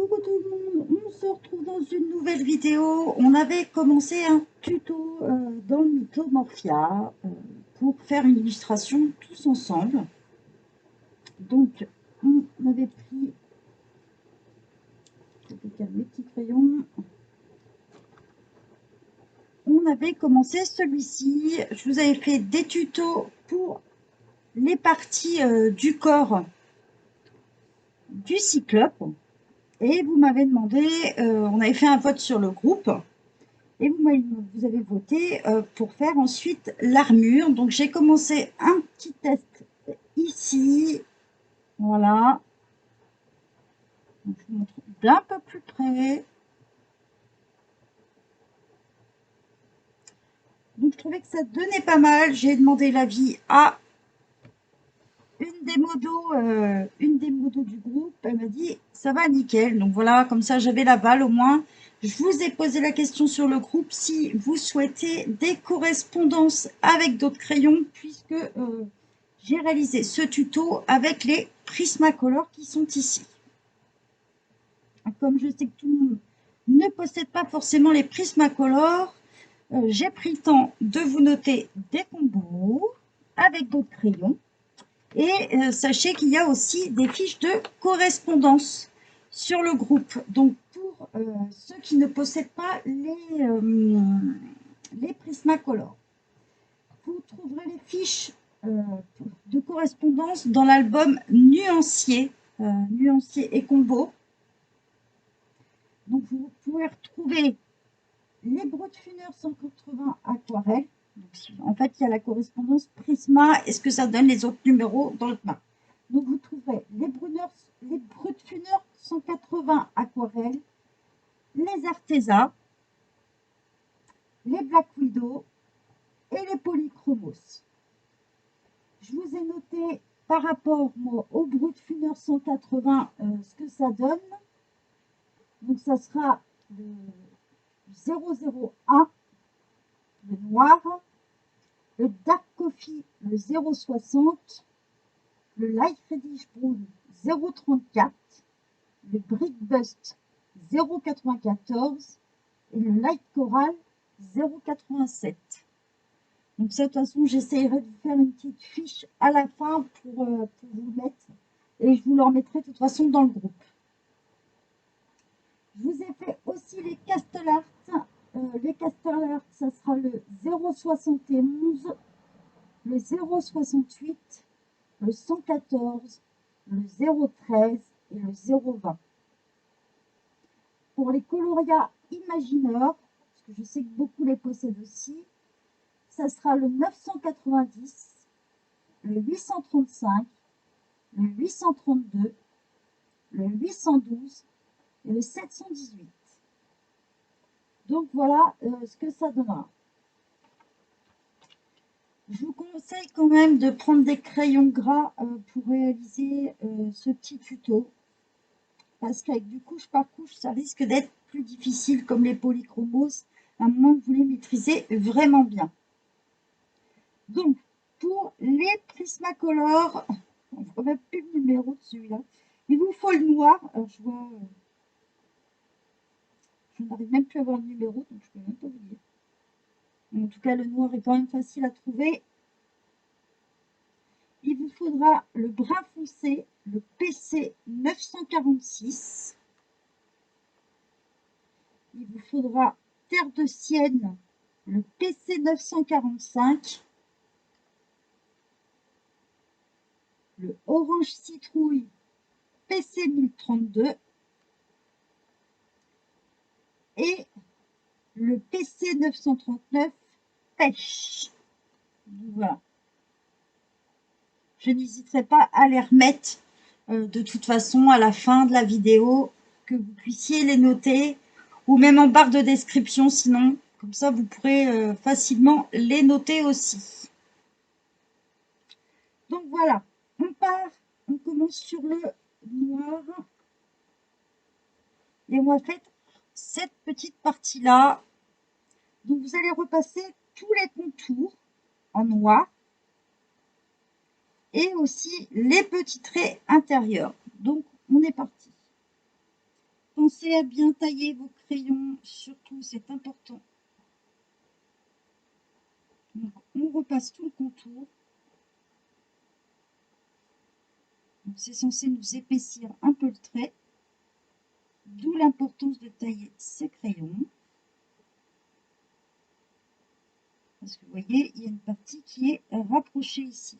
Coucou tout le monde, on se retrouve dans une nouvelle vidéo. On avait commencé un tuto dans le Mythomorphia pour faire une illustration tous ensemble. Donc, on avait pris mes petits crayons. On avait commencé celui-ci. Je vous avais fait des tutos pour les parties du corps du cyclope. Et vous m'avez demandé, on avait fait un vote sur le groupe. Et vous avez voté pour faire ensuite l'armure. Donc, j'ai commencé un petit test ici. Voilà. Donc, je vous montre d'un peu plus près. Donc, je trouvais que ça donnait pas mal. J'ai demandé l'avis à une des modos du groupe. Elle m'a dit, ça va nickel. Donc, voilà, comme ça, j'avais l'aval au moins. Je vous ai posé la question sur le groupe si vous souhaitez des correspondances avec d'autres crayons, puisque j'ai réalisé ce tuto avec les Prismacolor qui sont ici. Comme je sais que tout le monde ne possède pas forcément les Prismacolor, j'ai pris le temps de vous noter des combos avec d'autres crayons. Et sachez qu'il y a aussi des fiches de correspondance sur le groupe. Donc, pour ceux qui ne possèdent pas les Prismacolor, vous trouverez les fiches de correspondance dans l'album Nuancier, Nuancier et Combo. Donc, vous pouvez retrouver les Brutfuner 180 aquarelles. En fait, il y a la correspondance Prisma et ce que ça donne les autres numéros dans le map. Donc, vous trouverez les Brutfuner 180 aquarelles, les Arteza, les Black Widow et les Polychromos. Je vous ai noté par rapport au Brutfuner 180 ce que ça donne. Donc, ça sera le 001, le noir, le Dark Coffee, le 060, le Light Reddish Brown 034, le Brick Bust 094 et le Light Coral 087. Donc, de toute façon, j'essaierai de vous faire une petite fiche à la fin pour vous mettre et je vous le remettrai de toute façon dans le groupe. Je vous ai fait aussi les Castellart. Les Castellart, ça sera le 071, le 068, le 114, le 013 et le 020. Pour les Coloria Imagineur, parce que je sais que beaucoup les possèdent aussi, ça sera le 990, le 835, le 832, le 812 et le 718. Donc voilà ce que ça donnera. Je vous conseille quand même de prendre des crayons gras pour réaliser ce petit tuto. Parce qu'avec du couche par couche, ça risque d'être plus difficile comme les polychromos, à moins que vous les maîtrisez vraiment bien. Donc, pour les Prismacolor, on ne voit même plus le numéro de celui-là. Il vous faut le noir. Alors, je vois... je n'arrive même plus à voir le numéro, donc je ne peux même pas vous dire. En tout cas, le noir est quand même facile à trouver. Il vous faudra le brun foncé, le PC 946. Il vous faudra terre de Sienne, le PC 945. Le orange citrouille, PC 1032. Et le PC 939 pêche. Voilà. Je n'hésiterai pas à les remettre de toute façon à la fin de la vidéo, que vous puissiez les noter, ou même en barre de description sinon, comme ça vous pourrez facilement les noter aussi. Donc voilà, on commence sur le noir. Et on va faire cette petite partie-là. Donc vous allez repasser tous les contours en noir et aussi les petits traits intérieurs. Donc on est parti. Pensez à bien tailler vos crayons, surtout, c'est important. Donc, on repasse tout le contour. C'est censé nous épaissir un peu le trait, d'où l'importance de tailler ces crayons. Parce que vous voyez, il y a une partie qui est rapprochée ici.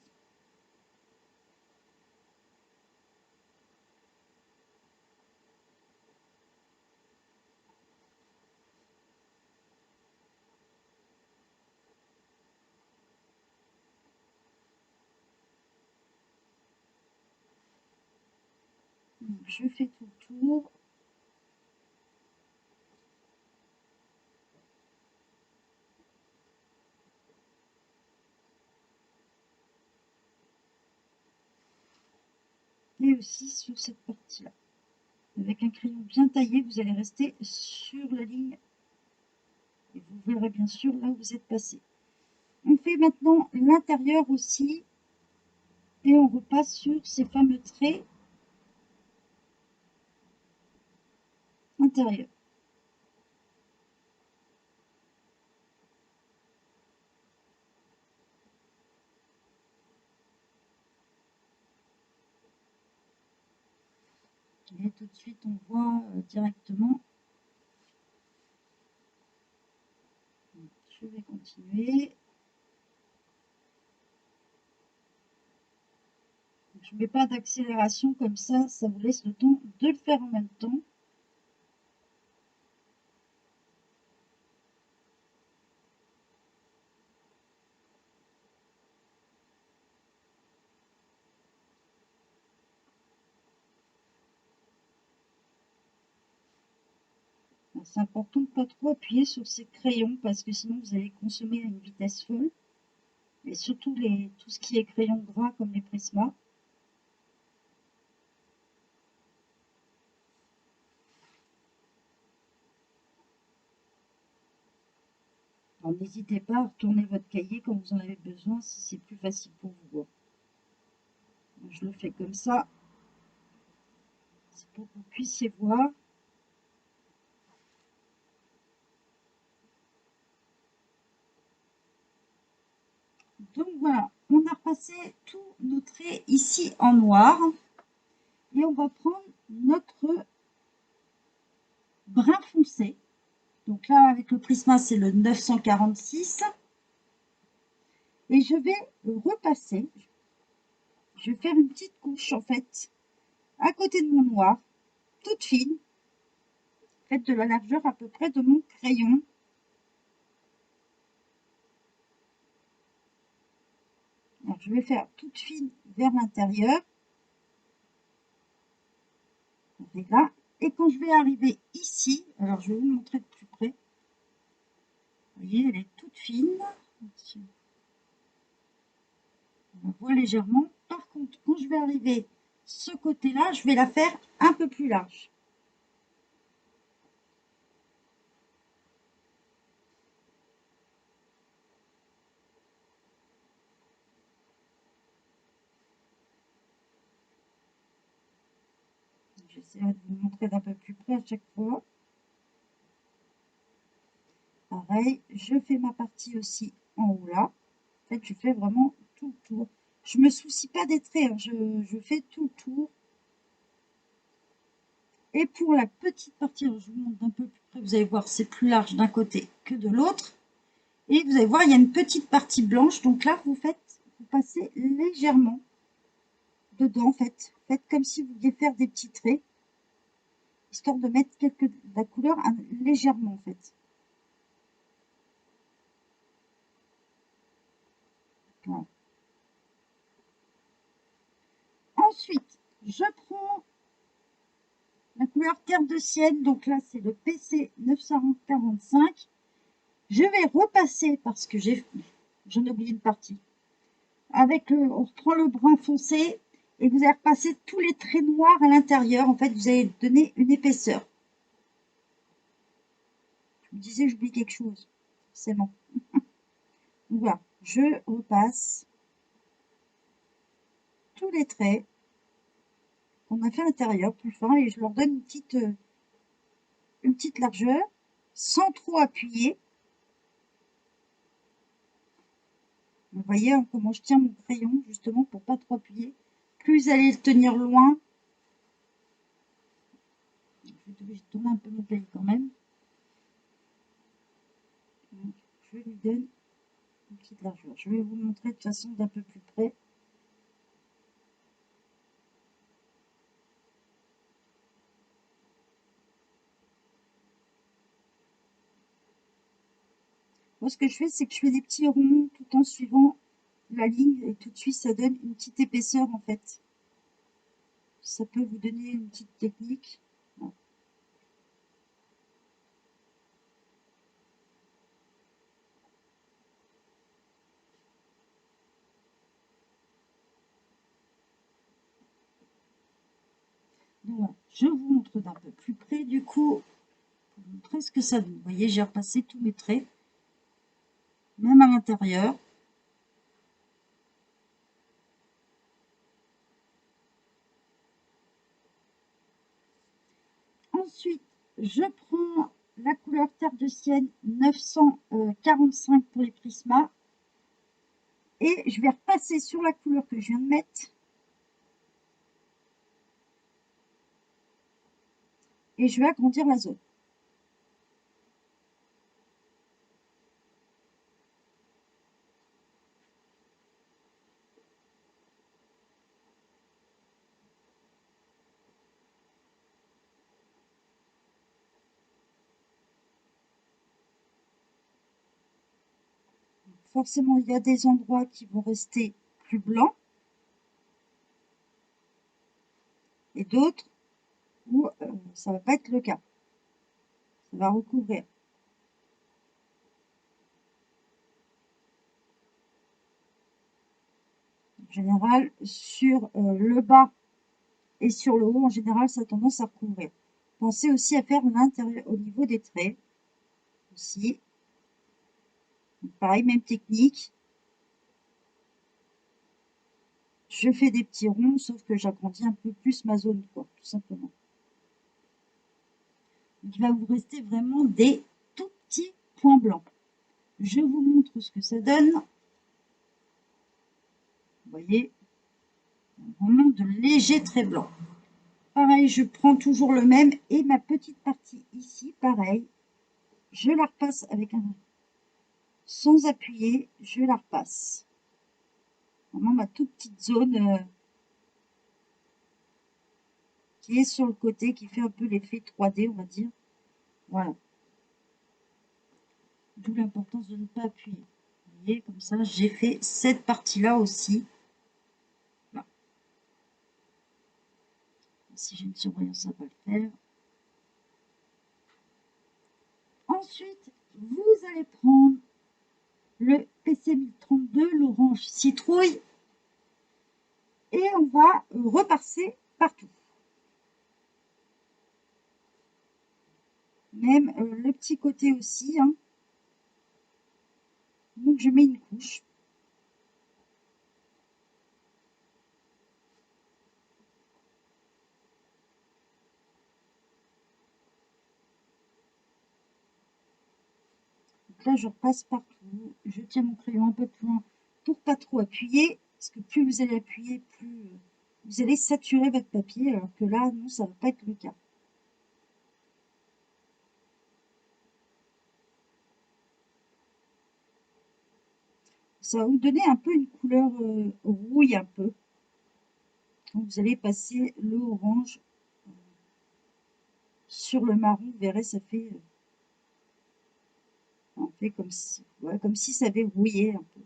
Donc, je fais tout le tour. Et aussi sur cette partie-là. Avec un crayon bien taillé, vous allez rester sur la ligne. Et vous verrez bien sûr là où vous êtes passé. On fait maintenant l'intérieur aussi. Et on repasse sur ces fameux traits intérieurs. Et tout de suite, on voit directement. Je vais continuer. Je ne mets pas d'accélération comme ça vous laisse le temps de le faire en même temps. C'est important de ne pas trop appuyer sur ces crayons parce que sinon vous allez consommer à une vitesse folle. Et surtout tout ce qui est crayon gras comme les Prisma. Alors n'hésitez pas à retourner votre cahier quand vous en avez besoin si c'est plus facile pour vous. Je le fais comme ça. C'est pour que vous puissiez voir. Donc voilà, on a repassé tous nos traits ici en noir. Et on va prendre notre brun foncé. Donc là, avec le Prisma, c'est le 946. Et je vais repasser. Je vais faire une petite couche, en fait, à côté de mon noir, toute fine. Faites de la largeur à peu près de mon crayon. Alors, je vais faire toute fine vers l'intérieur. Là. Et quand je vais arriver ici, alors je vais vous montrer de plus près. Vous voyez, elle est toute fine. On voit légèrement. Par contre, quand je vais arriver ce côté-là, je vais la faire un peu plus large. J'essaierai de vous montrer d'un peu plus près à chaque fois. Pareil, je fais ma partie aussi en haut là. En fait, je fais vraiment tout le tour. Je me soucie pas des traits, hein. Je fais tout le tour. Et pour la petite partie, alors je vous montre d'un peu plus près, vous allez voir, c'est plus large d'un côté que de l'autre. Et vous allez voir, il y a une petite partie blanche. Donc là, vous passez légèrement dedans, en fait. Faites comme si vous vouliez faire des petits traits, histoire de mettre de la couleur légèrement, en fait. Voilà. Ensuite, je prends la couleur terre de ciel, donc là c'est le PC 945. Je vais repasser parce que j'en ai oublié une partie. On reprend le brun foncé et vous allez repasser tous les traits noirs à l'intérieur. En fait, vous allez donner une épaisseur. Je me disais, j'oublie quelque chose. C'est bon. Voilà, je repasse tous les traits qu'on a fait à l'intérieur plus fin et je leur donne une petite une petite largeur, sans trop appuyer. Vous voyez hein, comment je tiens mon crayon, justement, pour pas trop appuyer. Plus vous allez le tenir loin, je vais être obligée de tourner un peu mon cahier quand même. Donc, je lui donne une petite largeur. Je vais vous montrer de façon d'un peu plus près. Moi, ce que je fais, c'est que je fais des petits ronds tout en suivant la ligne et tout de suite, ça donne une petite épaisseur en fait. Ça peut vous donner une petite technique. Voilà. Donc, voilà. Je vous montre d'un peu plus près du coup, pour vous montrer ce que ça donne. Vous voyez, j'ai repassé tous mes traits, même à l'intérieur. Ensuite, je prends la couleur terre de sienne 945 pour les prismas et je vais repasser sur la couleur que je viens de mettre et je vais agrandir la zone. Forcément, il y a des endroits qui vont rester plus blancs et d'autres où ça va pas être le cas. Ça va recouvrir. En général, sur le bas et sur le haut, en général, ça a tendance à recouvrir. Pensez aussi à faire l'intérieur au niveau des traits aussi. Donc, pareil, même technique. Je fais des petits ronds, sauf que j'agrandis un peu plus ma zone, quoi, tout simplement. Donc, il va vous rester vraiment des tout petits points blancs. Je vous montre ce que ça donne. Vous voyez, vraiment de légers traits blancs. Pareil, je prends toujours le même et ma petite partie ici, pareil, je la repasse avec un sans appuyer, je la repasse. Vraiment ma toute petite zone qui est sur le côté, qui fait un peu l'effet 3D, on va dire. Voilà. D'où l'importance de ne pas appuyer. Vous voyez, comme ça, j'ai fait cette partie-là aussi. Voilà. Si j'ai une surbrillance, ça va le faire. Ensuite, vous allez prendre le PC 1032, l'orange citrouille, et on va repasser partout. Même le petit côté aussi. Hein. Donc je mets une couche. Donc là je repasse partout. Je tiens mon crayon un peu plus loin pour pas trop appuyer. Parce que plus vous allez appuyer, plus vous allez saturer votre papier. Alors que là, non, ça ne va pas être le cas. Ça va vous donner un peu une couleur rouille un peu. Donc vous allez passer le orange sur le marron. Vous verrez, ça fait, on fait comme si ça avait rouillé un peu.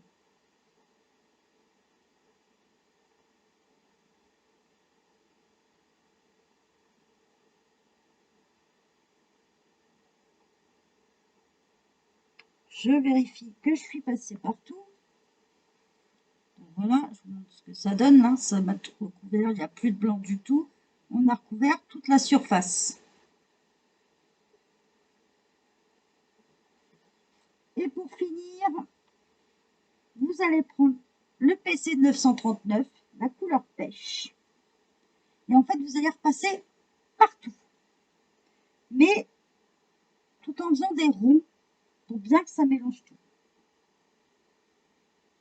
Je vérifie que je suis passée partout. Donc voilà, je vous montre ce que ça donne. Hein. Ça m'a tout recouvert, il n'y a plus de blanc du tout. On a recouvert toute la surface. Et pour finir, vous allez prendre le PC 939, la couleur pêche. Et en fait, vous allez repasser partout. Mais tout en faisant des ronds pour bien que ça mélange tout.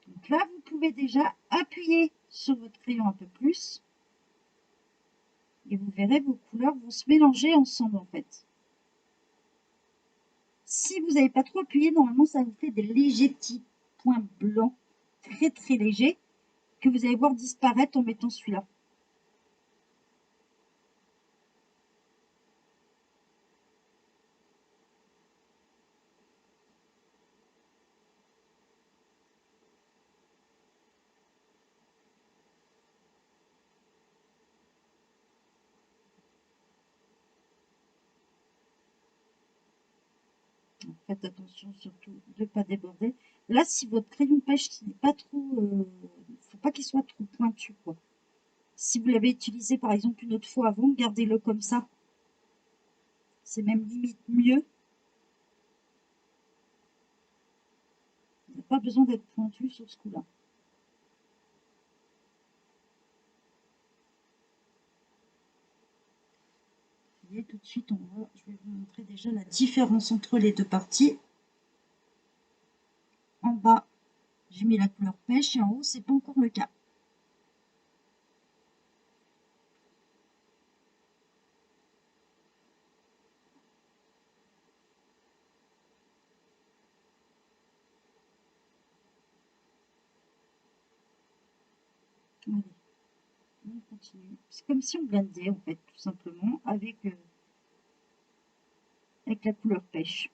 Donc là, vous pouvez déjà appuyer sur votre crayon un peu plus et vous verrez vos couleurs vont se mélanger ensemble en fait. Si vous n'avez pas trop appuyé, normalement ça vous fait des légers petits points blancs, très très légers, que vous allez voir disparaître en mettant celui-là. Faites attention surtout de ne pas déborder. Là, si votre crayon pêche n'est pas trop, faut pas qu'il soit trop pointu, quoi. Si vous l'avez utilisé par exemple une autre fois avant, gardez-le comme ça. C'est même limite mieux. Il n'y a pas besoin d'être pointu sur ce coup-là. Vous voyez, tout de suite, je vais vous montrer déjà la différence entre les deux parties. En bas, j'ai mis la couleur pêche et en haut, c'est pas encore le cas. Allez, on continue. C'est comme si on blendait, en fait, tout simplement, avec la couleur pêche.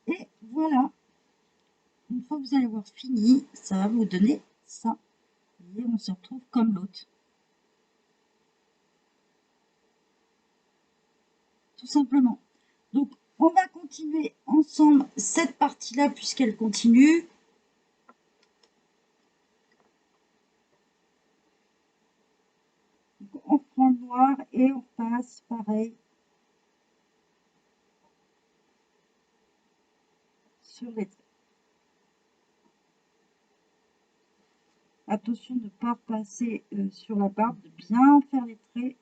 Et voilà, une fois que vous allez avoir fini, ça va vous donner ça. Et on se retrouve comme l'autre. Tout simplement. Donc, on va continuer ensemble cette partie-là puisqu'elle continue. Donc, on prend le noir et on passe pareil sur les traits. Attention de ne pas passer sur la barbe, de bien faire les traits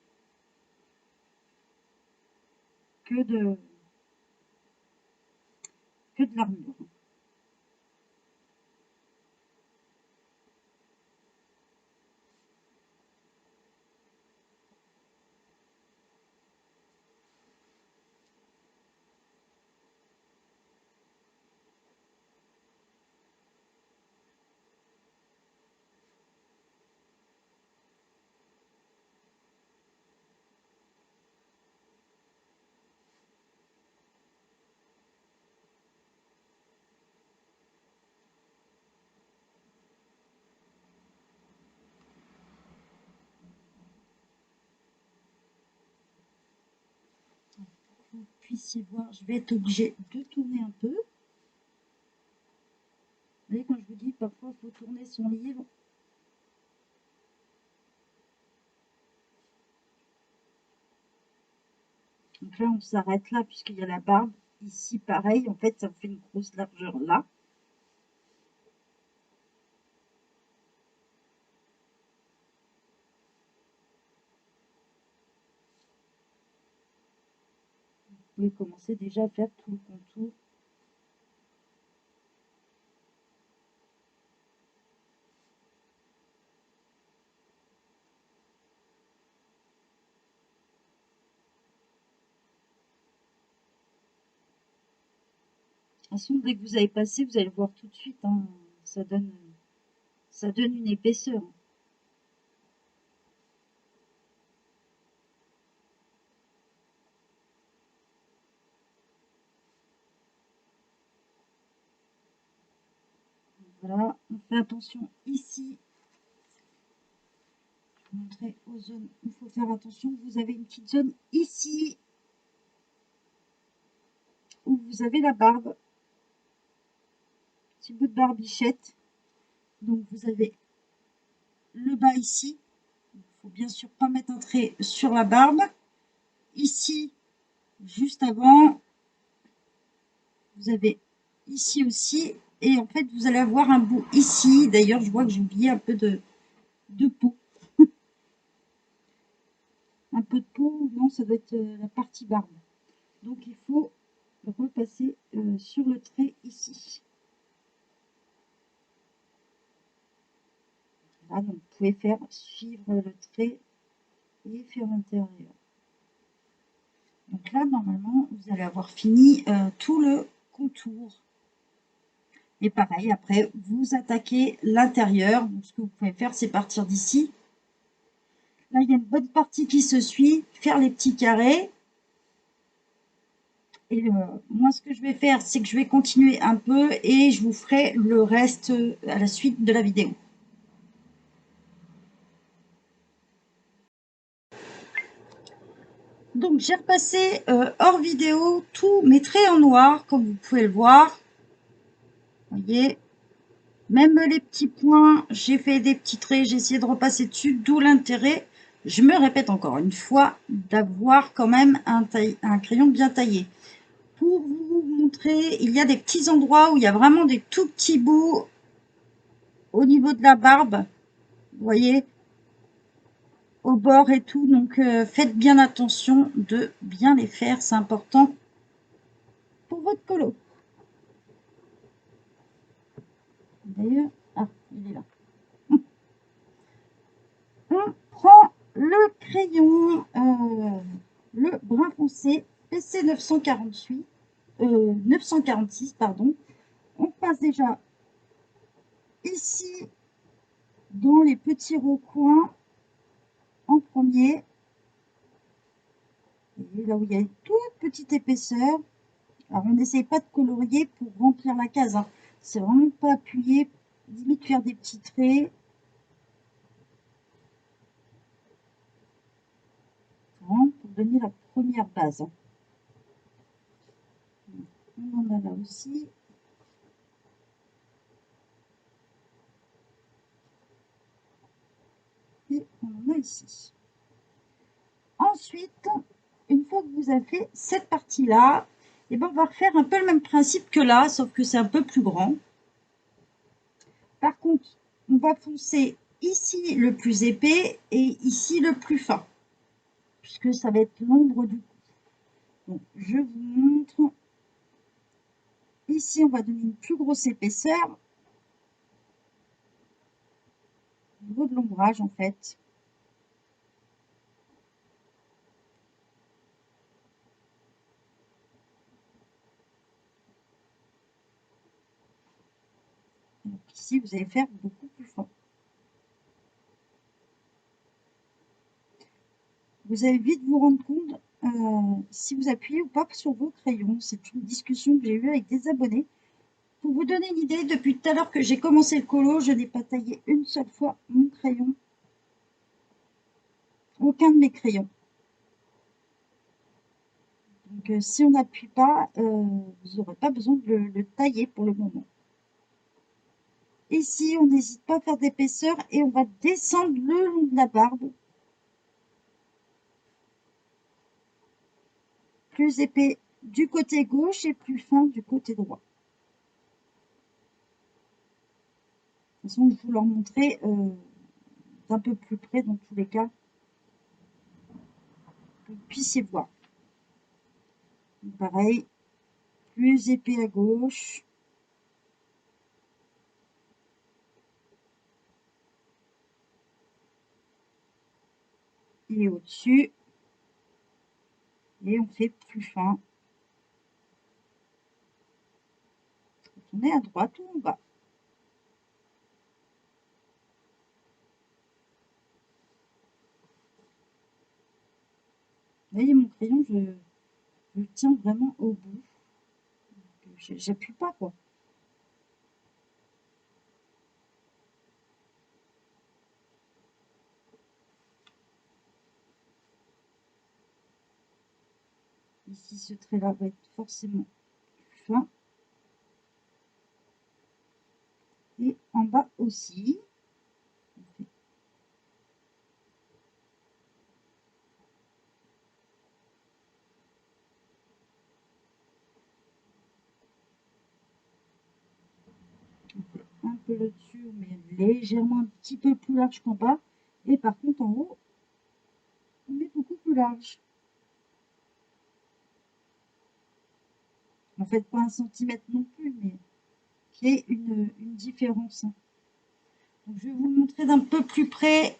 que de l'armure. Vous puissiez voir, je vais être obligée de tourner un peu. Vous voyez, quand je vous dis parfois il faut tourner son livre. Donc là, on s'arrête là puisqu'il y a la barbe. Ici, pareil, en fait, ça vous fait une grosse largeur là. Vous pouvez commencer déjà à faire tout le contour. De toute façon, dès que vous avez passé, vous allez voir tout de suite, hein, ça donne une épaisseur. Voilà, on fait attention ici. Je vais montrer aux zones où il faut faire attention. Vous avez une petite zone ici où vous avez la barbe. Petit bout de barbichette. Donc vous avez le bas ici. Il faut bien sûr pas mettre un trait sur la barbe. Ici, juste avant, vous avez ici aussi. Et en fait, vous allez avoir un bout ici. D'ailleurs, je vois que j'ai oublié un peu de peau. Un peu de peau, non, ça doit être la partie barbe. Donc il faut repasser sur le trait ici. Là, donc vous pouvez faire suivre le trait et faire l'intérieur. Donc là, normalement, vous allez avoir fini tout le contour. Et pareil, après, vous attaquez l'intérieur. Ce que vous pouvez faire, c'est partir d'ici. Là, il y a une bonne partie qui se suit, faire les petits carrés. Et moi, ce que je vais faire, c'est que je vais continuer un peu et je vous ferai le reste à la suite de la vidéo. Donc, j'ai repassé hors vidéo tous mes traits en noir, comme vous pouvez le voir. Vous voyez, même les petits points, j'ai fait des petits traits, j'ai essayé de repasser dessus, d'où l'intérêt, je me répète encore une fois, d'avoir quand même un crayon bien taillé. Pour vous montrer, il y a des petits endroits où il y a vraiment des tout petits bouts au niveau de la barbe, vous voyez, au bord et tout, donc faites bien attention de bien les faire, c'est important pour votre colo. D'ailleurs, ah, il est là. On prend le crayon, le brun foncé, PC 948, 946, pardon. On passe déjà ici dans les petits recoins en premier. Et là où il y a une toute petite épaisseur. Alors on n'essaye pas de colorier pour remplir la case. Hein. C'est vraiment pas appuyer, limite faire des petits traits. Vraiment pour donner la première base. Hein. On en a là aussi. Et on en a ici. Ensuite, une fois que vous avez fait cette partie-là, et ben on va refaire un peu le même principe que là, sauf que c'est un peu plus grand. Par contre, on va foncer ici le plus épais et ici le plus fin, puisque ça va être l'ombre du cou. Donc, je vous montre. Ici, on va donner une plus grosse épaisseur au niveau de l'ombrage, en fait. Donc, ici, vous allez faire beaucoup plus fin. Vous allez vite vous rendre compte si vous appuyez ou pas sur vos crayons. C'est une discussion que j'ai eue avec des abonnés. Pour vous donner une idée, depuis tout à l'heure que j'ai commencé le colo, je n'ai pas taillé une seule fois mon crayon. Aucun de mes crayons. Donc si on n'appuie pas, vous n'aurez pas besoin de le tailler pour le moment. Ici, on n'hésite pas à faire d'épaisseur et on va descendre le long de la barbe. Plus épais du côté gauche et plus fin du côté droit. De toute façon, je vous leur montrer d'un peu plus près dans tous les cas, que vous puissiez voir. Donc, pareil, plus épais à gauche. Et au-dessus. Et on fait plus fin. On est à droite ou en bas. Vous voyez, mon crayon, je le tiens vraiment au bout. J'appuie pas, quoi. ici, ce trait-là va être forcément plus fin. Et en bas aussi. Un peu le dessus, mais légèrement un petit peu plus large qu'en bas. Et par contre, en haut, on met beaucoup plus large. En fait, pas 1 centimètre non plus, mais qui est une différence. Donc, je vais vous montrer d'un peu plus près,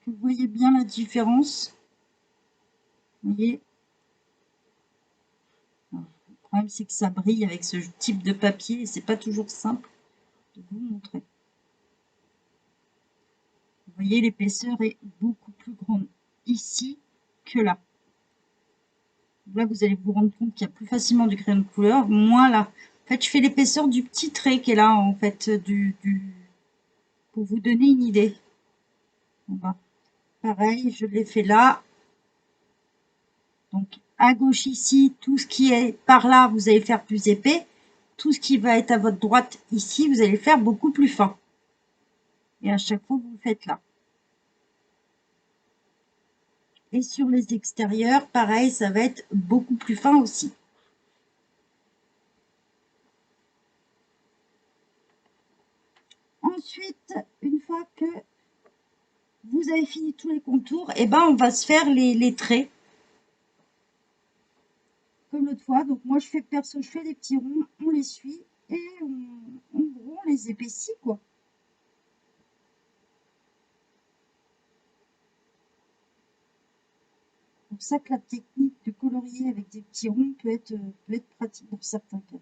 que vous voyez bien la différence. Vous voyez. Alors, le problème, c'est que ça brille avec ce type de papier et c'est pas toujours simple de vous montrer. Vous voyez, l'épaisseur est beaucoup plus grande ici que là. Là, vous allez vous rendre compte qu'il y a plus facilement du crayon de couleur, moins là. En fait, je fais l'épaisseur du petit trait qui est là, en fait, pour vous donner une idée. Voilà. Pareil, je l'ai fait là. Donc, à gauche ici, tout ce qui est par là, vous allez faire plus épais. Tout ce qui va être à votre droite ici, vous allez faire beaucoup plus fin. Et à chaque fois, vous le faites là. Et sur les extérieurs, pareil, ça va être beaucoup plus fin aussi. Ensuite, une fois que vous avez fini tous les contours, et ben on va se faire les traits. Comme l'autre fois. Donc moi je fais perso, je fais des petits ronds, on les suit et on les épaissit quoi. C'est pour ça que la technique de colorier avec des petits ronds peut être pratique pour certains cas.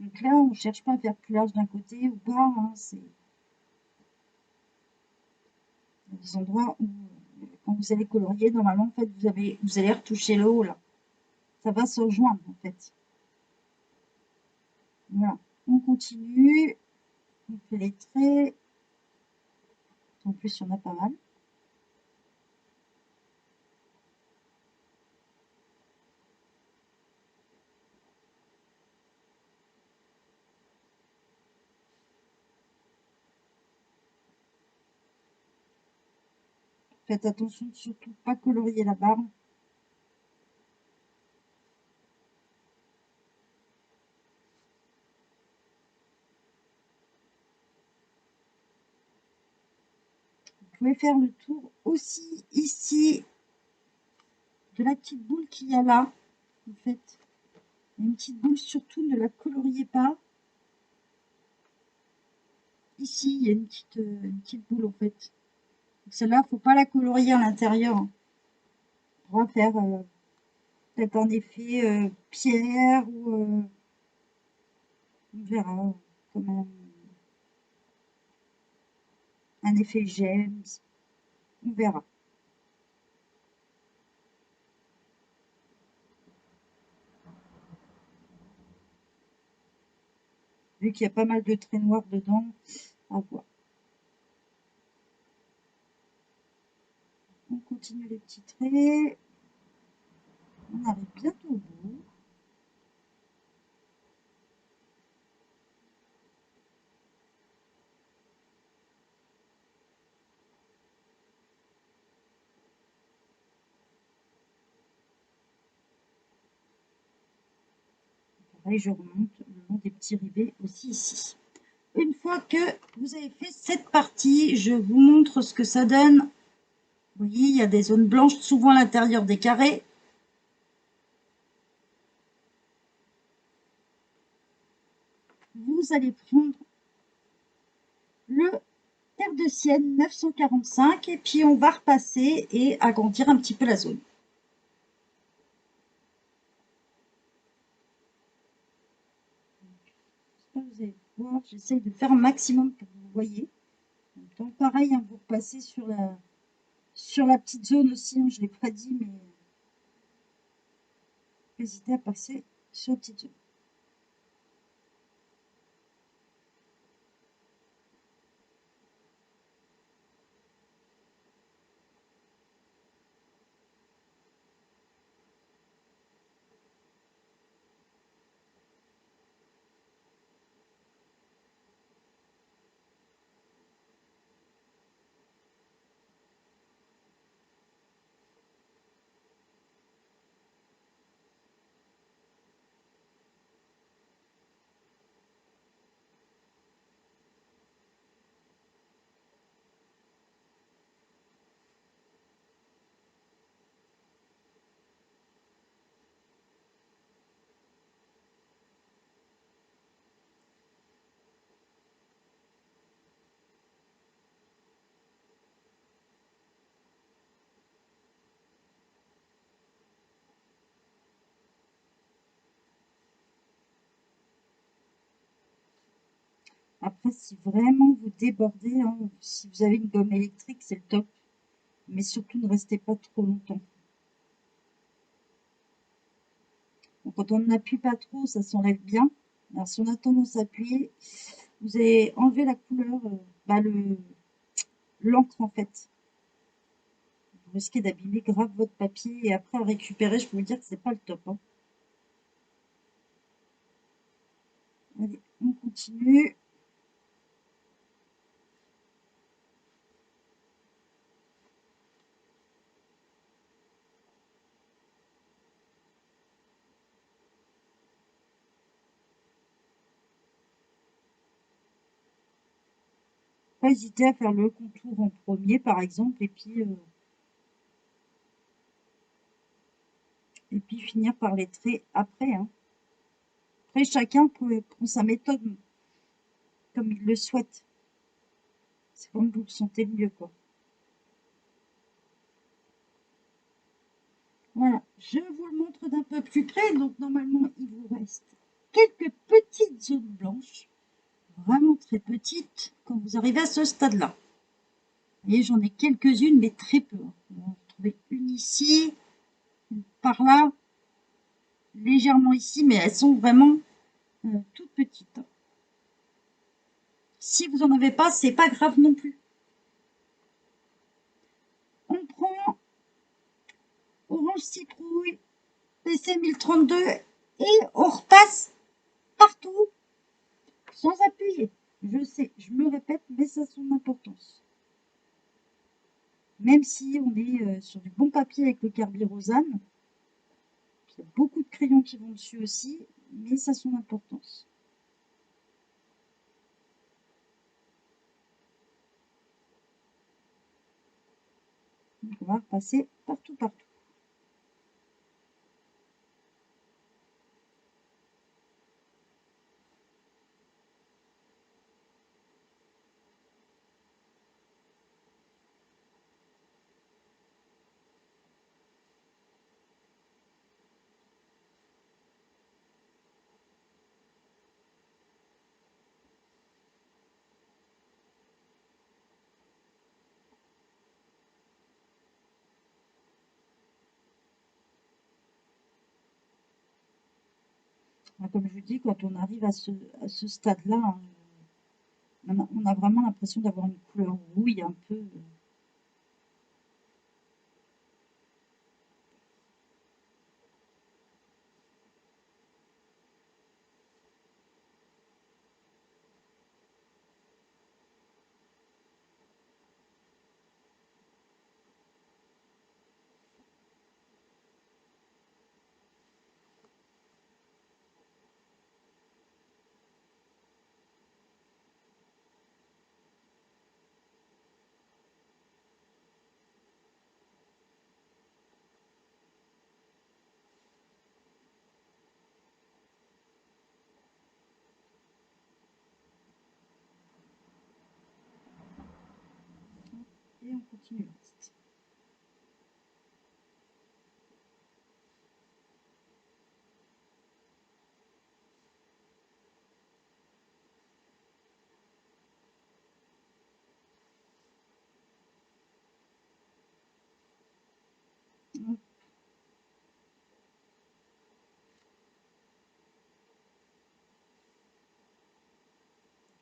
Donc là, on ne cherche pas à faire plus large d'un côté ou pas. Hein, c'est des endroits où, quand vous allez colorier, normalement, en fait, vous allez retoucher le haut là. Ça va se rejoindre en fait. Voilà. On continue. On fait les traits. En plus, il y en a pas mal. Faites attention de surtout pas colorier la barre. Vous pouvez faire le tour aussi ici de la petite boule qu'il y a là. En fait, il y a une petite boule, surtout ne la coloriez pas. Ici, il y a une petite boule en fait. Celle-là, il ne faut pas la colorier à l'intérieur. On va faire peut-être un effet pierre ou on verra comme un effet gemme. On verra. Vu qu'il y a pas mal de traits noirs dedans, à voir. On continue les petits traits. On arrive bientôt au bout. Pareil, je remonte le long des petits rivets aussi ici. Une fois que vous avez fait cette partie, je vous montre ce que ça donne. Vous voyez, il y a des zones blanches souvent à l'intérieur des carrés. Vous allez prendre le terre de Sienne 945 et puis on va repasser et agrandir un petit peu la zone. Vous allez voir, j'essaye de faire un maximum pour que vous voyez. Donc pareil, hein, vous repassez sur la petite zone aussi, hein, je ne l'ai pas dit, mais n'hésitez à passer sur la petite zone. Après, si vraiment vous débordez, hein, si vous avez une gomme électrique, c'est le top. Mais surtout, ne restez pas trop longtemps. Donc, quand on n'appuie pas trop, ça s'enlève bien. Alors, si on a tendance à appuyer, vous allez enlever la couleur, l'encre en fait. Vous risquez d'abîmer grave votre papier et après à récupérer, je peux vous dire que c'est pas le top, hein. Allez, on continue. Pas hésiter à faire le contour en premier, par exemple, et puis finir par les traits après, hein. Après, chacun prend sa méthode comme il le souhaite. C'est comme vous le sentez le mieux, quoi. Voilà, je vous le montre d'un peu plus près. Donc, normalement, il vous reste quelques petites zones blanches, vraiment très petites, quand vous arrivez à ce stade-là. Vous voyez, j'en ai quelques-unes, mais très peu. On va en retrouver une ici, une par là, légèrement ici, mais elles sont vraiment toutes petites. Si vous n'en avez pas, c'est pas grave non plus. On prend orange citrouille, PC 1032 et on repasse partout sans appuyer. Je sais, je me répète, mais ça a son importance. Même si on est sur du bon papier avec le Carbyrosane, il y a beaucoup de crayons qui vont dessus aussi, mais ça a son importance. Donc on va repasser partout, partout. Comme je vous dis, quand on arrive à ce stade-là, hein, on a vraiment l'impression d'avoir une couleur rouille un peu. Et on continue le reste.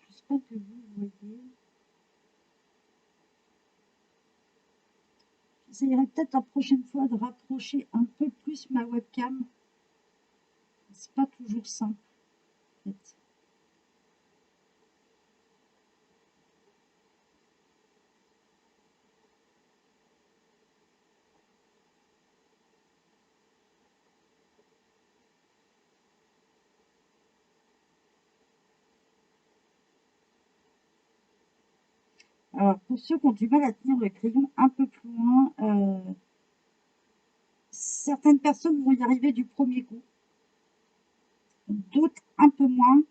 J'espère que vous voyez. J'essayerai peut-être la prochaine fois de rapprocher un peu plus ma webcam. C'est pas toujours simple, en fait. Alors, pour ceux qui ont du mal à tenir le crayon un peu plus loin, certaines personnes vont y arriver du premier coup, d'autres un peu moins.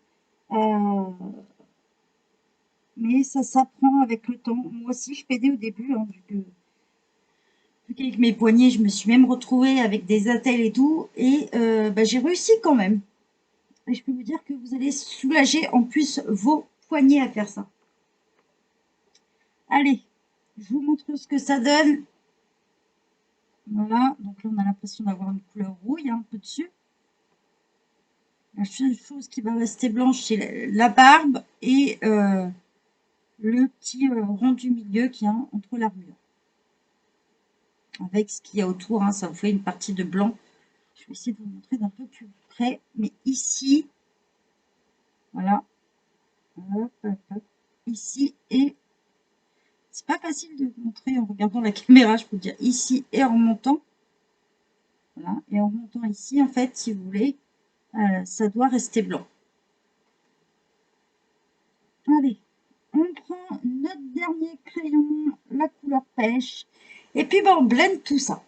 Mais ça s'apprend avec le temps. Moi aussi, je pédais au début, hein, vu qu'avec mes poignets, je me suis même retrouvée avec des attelles et tout. Et j'ai réussi quand même. Et je peux vous dire que vous allez soulager en plus vos poignée à faire ça. Allez, je vous montre ce que ça donne. Voilà, donc là on a l'impression d'avoir une couleur rouille un peu dessus. La seule chose qui va rester blanche, c'est la barbe et le petit rond du milieu qui est entre l'armure. Avec ce qu'il y a autour, hein, ça vous fait une partie de blanc. Je vais essayer de vous montrer d'un peu plus près. Mais ici, voilà, hop, hop, hop, ici et c'est pas facile de vous montrer en regardant la caméra, je peux dire ici et en montant. Voilà, et en montant ici, en fait, si vous voulez, ça doit rester blanc. Allez, on prend notre dernier crayon, la couleur pêche, et puis ben, on blende tout ça.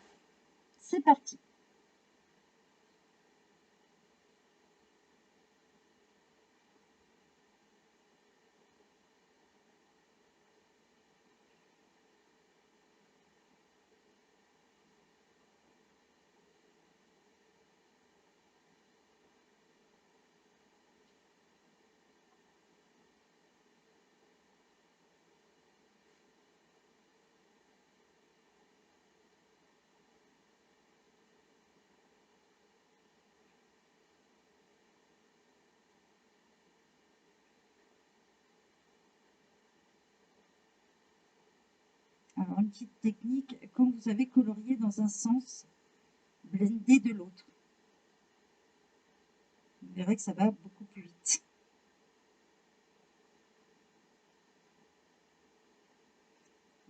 C'est parti. Alors, une petite technique, quand vous avez colorié dans un sens, blender de l'autre. Vous verrez que ça va beaucoup plus vite.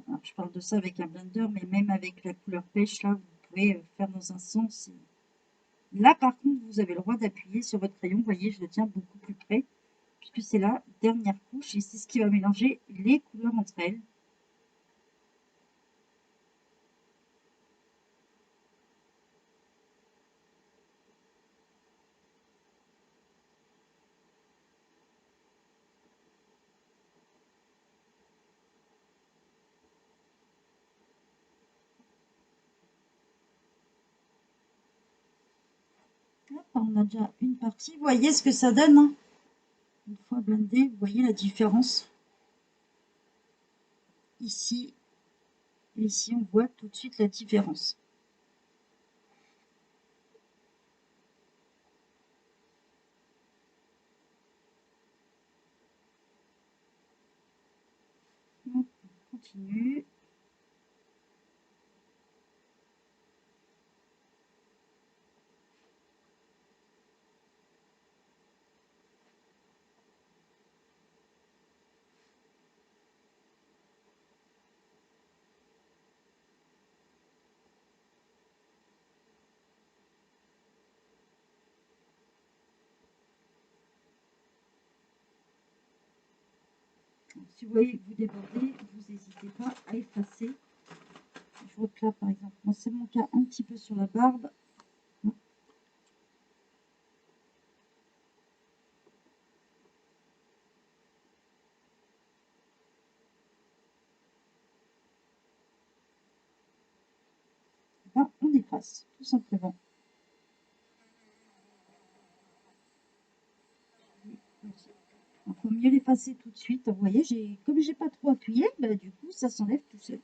Alors, je parle de ça avec un blender, mais même avec la couleur pêche, là, vous pouvez faire dans un sens. Là, par contre, vous avez le droit d'appuyer sur votre crayon. Vous voyez, je le tiens beaucoup plus près, puisque c'est la dernière couche, et c'est ce qui va mélanger les couleurs entre elles. Hop, on a déjà une partie. Vous voyez ce que ça donne, hein? Une fois blendé, vous voyez la différence. Ici, et ici, on voit tout de suite la différence. On continue. Si vous voyez que vous débordez, vous n'hésitez pas à effacer. Je vois que là, par exemple, moi c'est mon cas un petit peu sur la barbe. Là, on efface, tout simplement. Il faut mieux l'effacer tout de suite. Vous voyez, comme j'ai pas trop appuyé, bah, du coup, ça s'enlève tout seul.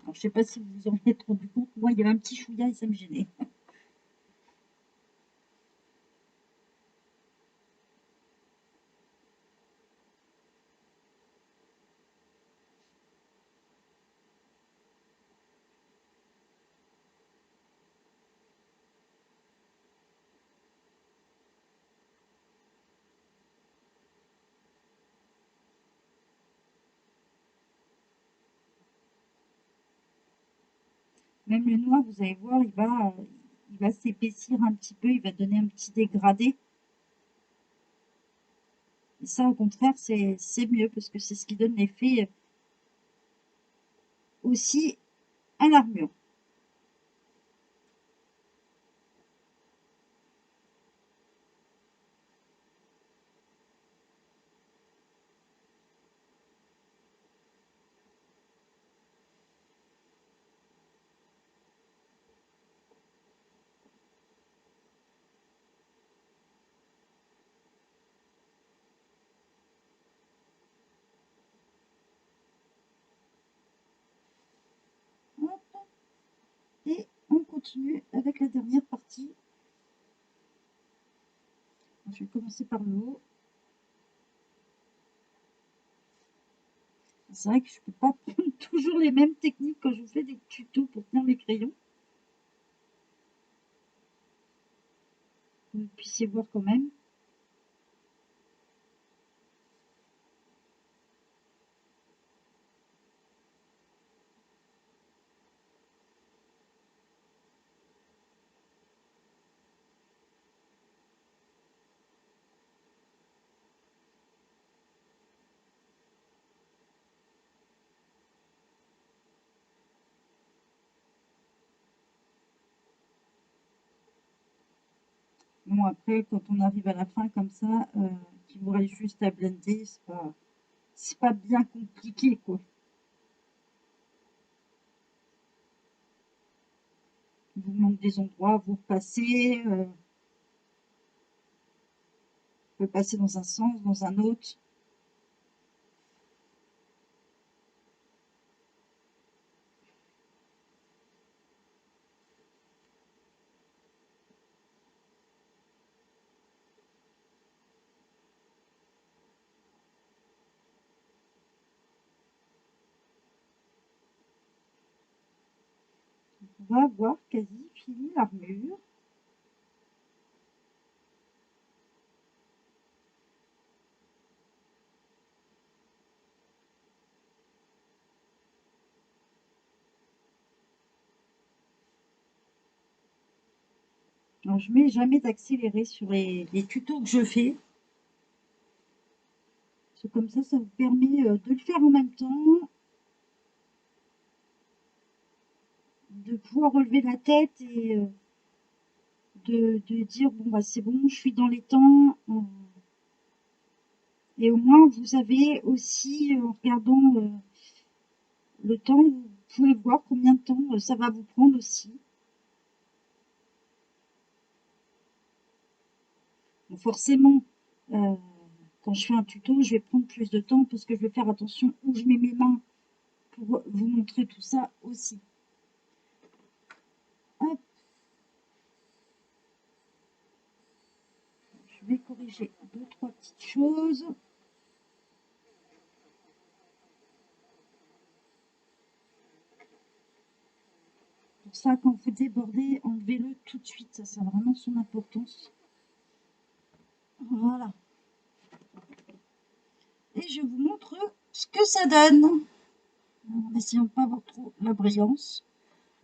Alors, je sais pas si vous vous en êtes rendu compte. Moi, il y avait un petit chouïa et ça me gênait. Même le noir, vous allez voir, il va s'épaissir un petit peu, il va donner un petit dégradé. Et ça, au contraire, c'est mieux parce que c'est ce qui donne l'effet aussi à l'armure. commencer par le haut. C'est vrai que je peux pas prendre toujours les mêmes techniques quand je fais des tutos pour tenir mes crayons. Que vous puissiez voir quand même. Bon, après, quand on arrive à la fin comme ça, qu'il vous reste juste à blender, c'est pas bien compliqué, quoi. Il vous manque des endroits, vous repassez, vous pouvez passer dans un sens, dans un autre. On va avoir quasi fini l'armure. Alors, je mets jamais d'accéléré sur les tutos que je fais. C'est comme ça vous permet de le faire en même temps, de pouvoir relever la tête et de dire bon bah c'est bon, je suis dans les temps. Et au moins vous avez aussi, en regardant le temps, vous pouvez voir combien de temps ça va vous prendre aussi. Donc forcément, quand je fais un tuto, je vais prendre plus de temps parce que je vais faire attention où je mets mes mains pour vous montrer tout ça aussi. Hop. Je vais corriger 2-3 petites choses. Pour ça, quand vous débordez, enlevez-le tout de suite. Ça a vraiment son importance. Voilà. Et je vous montre ce que ça donne. En essayant de ne pas avoir trop la brillance.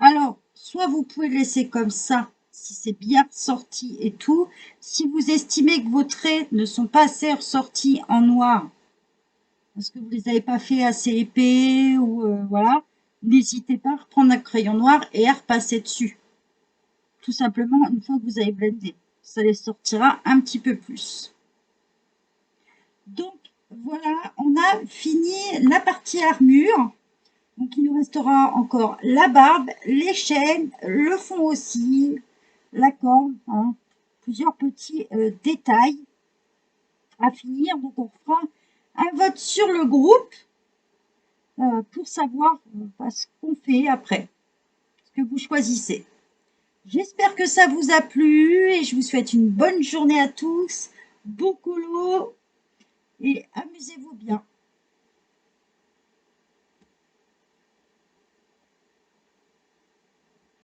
Alors, soit vous pouvez le laisser comme ça, si c'est bien ressorti et tout. Si vous estimez que vos traits ne sont pas assez ressortis en noir, parce que vous ne les avez pas fait assez épais, ou voilà, n'hésitez pas à reprendre un crayon noir et à repasser dessus. Tout simplement, une fois que vous avez blendé, ça les sortira un petit peu plus. Donc, voilà, on a fini la partie armure. Donc, il nous restera encore la barbe, les chaînes, le fond aussi, la corne, hein, plusieurs petits détails à finir. Donc, on fera un vote sur le groupe pour savoir ce qu'on fait après, ce que vous choisissez. J'espère que ça vous a plu et je vous souhaite une bonne journée à tous. Bon colo et amusez-vous bien.